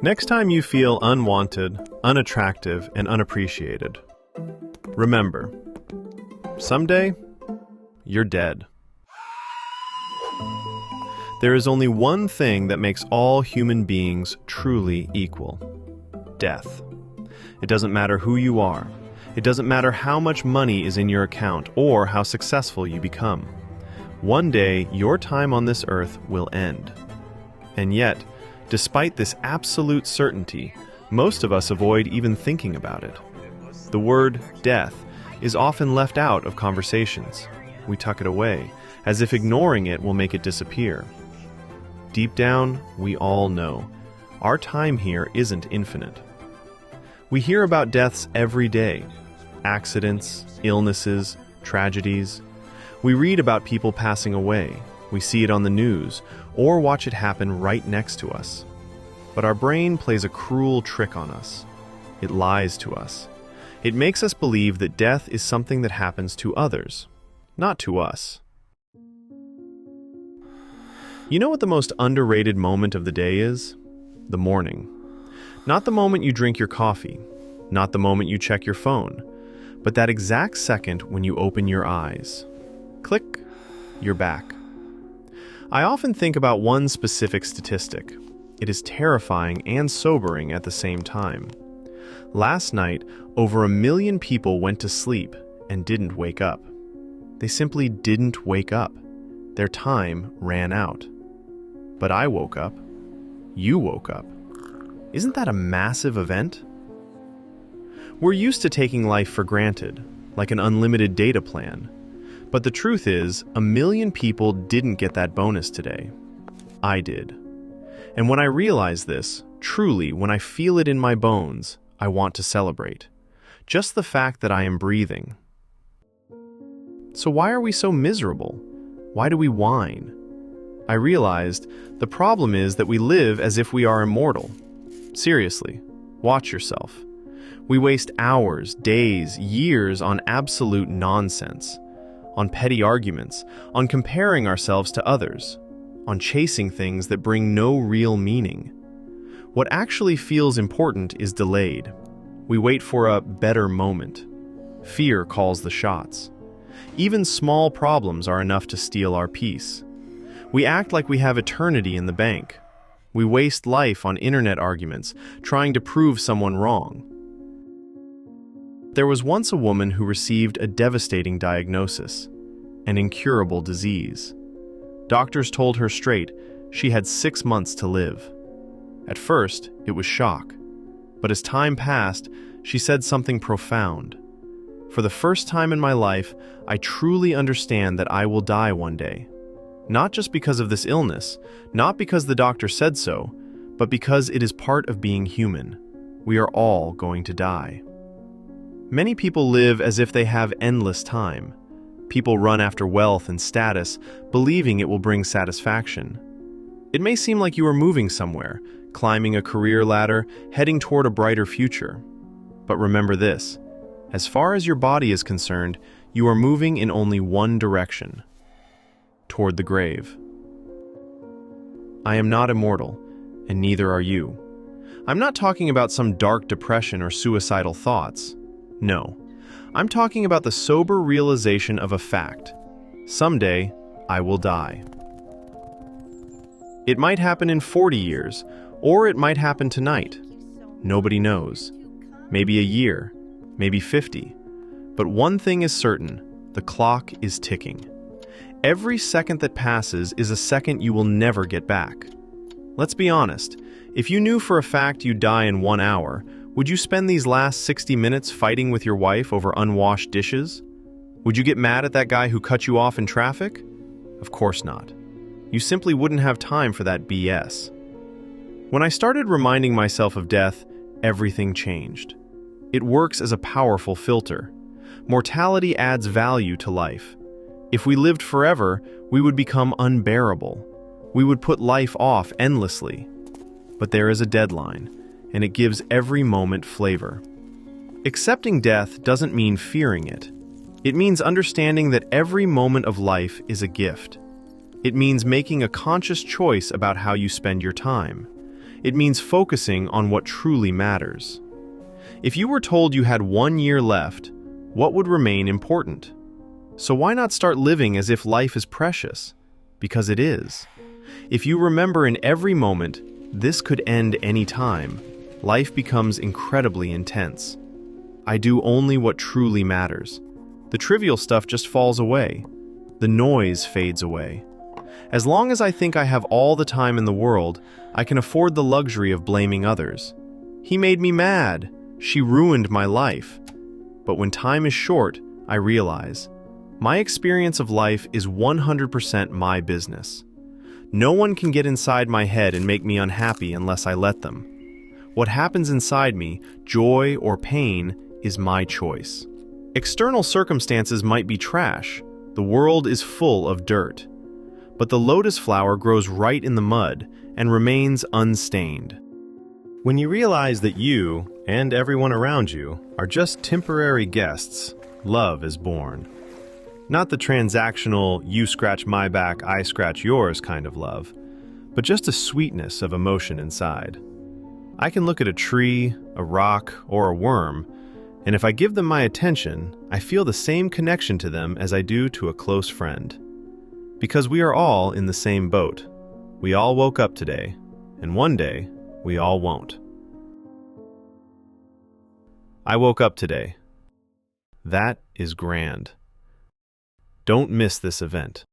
Next time you feel unwanted, unattractive, and unappreciated, remember, someday, you're dead. There is only one thing that makes all human beings truly equal: death. It doesn't matter who you are. It doesn't matter how much money is in your account or how successful you become. One day, your time on this earth will end. And yet, despite this absolute certainty, most of us avoid even thinking about it. The word death is often left out of conversations. We tuck it away, as if ignoring it will make it disappear. Deep down, we all know our time here isn't infinite. We hear about deaths every day: accidents, illnesses, tragedies. We read about people passing away. We see it on the news or watch it happen right next to us. But our brain plays a cruel trick on us. It lies to us. It makes us believe that death is something that happens to others, not to us. You know what the most underrated moment of the day is? The morning. Not the moment you drink your coffee, not the moment you check your phone, but that exact second when you open your eyes. Click, you're back. I often think about one specific statistic. It is terrifying and sobering at the same time. Last night, over 1 million people went to sleep and didn't wake up. They simply didn't wake up. Their time ran out. But I woke up. You woke up. Isn't that a massive event? We're used to taking life for granted, like an unlimited data plan. But the truth is, 1 million people didn't get that bonus today. I did. And when I realize this, truly, when I feel it in my bones, I want to celebrate. Just the fact that I am breathing. So why are we so miserable? Why do we whine? I realized the problem is that we live as if we are immortal. Seriously, watch yourself. We waste hours, days, years on absolute nonsense, on petty arguments, on comparing ourselves to others, on chasing things that bring no real meaning. What actually feels important is delayed. We wait for a better moment. Fear calls the shots. Even small problems are enough to steal our peace. We act like we have eternity in the bank. We waste life on internet arguments, trying to prove someone wrong. There was once a woman who received a devastating diagnosis, an incurable disease. Doctors told her straight she had 6 months to live. At first, it was shock. But as time passed, she said something profound. For the first time in my life, I truly understand that I will die one day. Not just because of this illness, not because the doctor said so, but because it is part of being human. We are all going to die. Many people live as if they have endless time. People run after wealth and status, believing it will bring satisfaction. It may seem like you are moving somewhere, climbing a career ladder, heading toward a brighter future. But remember this: as far as your body is concerned, you are moving in only one direction: toward the grave. I am not immortal, and neither are you. I'm not talking about some dark depression or suicidal thoughts. No, I'm talking about the sober realization of a fact. Someday, I will die. It might happen in 40 years, or it might happen tonight. Nobody knows. Maybe a year, maybe 50. But one thing is certain: the clock is ticking. Every second that passes is a second you will never get back. Let's be honest. If you knew for a fact you'd die in 1 hour, would you spend these last 60 minutes fighting with your wife over unwashed dishes? Would you get mad at that guy who cut you off in traffic? Of course not. You simply wouldn't have time for that BS. When I started reminding myself of death, everything changed. It works as a powerful filter. Mortality adds value to life. If we lived forever, we would become unbearable. We would put life off endlessly. But there is a deadline, and it gives every moment flavor. Accepting death doesn't mean fearing it. It means understanding that every moment of life is a gift. It means making a conscious choice about how you spend your time. It means focusing on what truly matters. If you were told you had 1 year left, what would remain important? So why not start living as if life is precious? Because it is. If you remember in every moment, this could end any time, life becomes incredibly intense. I do only what truly matters. The trivial stuff just falls away. The noise fades away. As long as I think I have all the time in the world, I can afford the luxury of blaming others. He made me mad. She ruined my life. But when time is short, I realize, my experience of life is 100% my business. No one can get inside my head and make me unhappy unless I let them. What happens inside me, joy or pain, is my choice. External circumstances might be trash. The world is full of dirt. But the lotus flower grows right in the mud and remains unstained. When you realize that you and everyone around you are just temporary guests, love is born. Not the transactional, you scratch my back, I scratch yours kind of love, but just a sweetness of emotion inside. I can look at a tree, a rock, or a worm, and if I give them my attention, I feel the same connection to them as I do to a close friend. Because we are all in the same boat. We all woke up today, and one day, we all won't. I woke up today. That is grand. Don't miss this event.